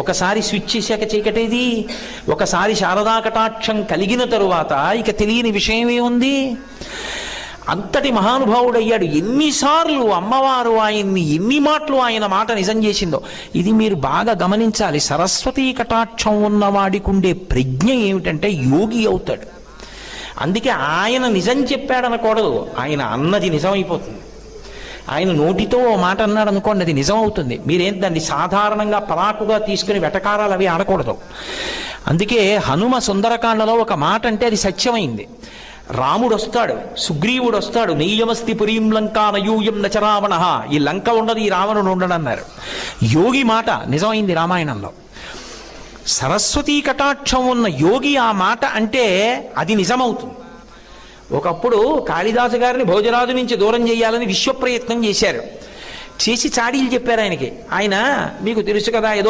ఒకసారి స్విచ్ చేశాక చీకటేది. ఒకసారి శారదా కటాక్షం కలిగిన తరువాత ఇక తెలియని విషయమే ఉంది. అంతటి మహానుభావుడయ్యాడు. ఎన్నిసార్లు అమ్మవారు ఆయన్ని, ఎన్ని మాటలు ఆయన మాట నిజం చేసిందో ఇది మీరు బాగా గమనించాలి. సరస్వతీ కటాక్షం ఉన్నవాడికి ఉండే ప్రజ్ఞ ఏమిటంటే యోగి అవుతాడు. అందుకే ఆయన నిజం చెప్పాడనకూడదు, ఆయన అన్నది నిజమైపోతుంది. ఆయన నోటితో ఓ మాట అన్నాడు అనుకోండి, అది నిజం అవుతుంది. మీరేం దాన్ని సాధారణంగా పరాకుగా తీసుకుని వెటకారాలు అవి ఆడకూడదు. అందుకే హనుమ సుందరకాండలో ఒక మాట అంటే అది సత్యమైంది. రాముడు వస్తాడు, సుగ్రీవుడు వస్తాడు, నెయ్యమస్తి పురీం లంకా నయూయం నచరావణ, ఈ లంక ఉండదు, ఈ రావణుడు ఉండడన్నారు. యోగి మాట నిజమైంది రామాయణంలో. సరస్వతీ కటాక్షం ఉన్న యోగి ఆ మాట అంటే అది నిజమవుతుంది. ఒకప్పుడు కాళిదాసు గారిని భోజరాజు నుంచి దూరం చేయాలని విశ్వ ప్రయత్నం చేశారు. చేసి చాడీలు చెప్పారు ఆయనకి. ఆయన మీకు తెలుసు కదా, ఏదో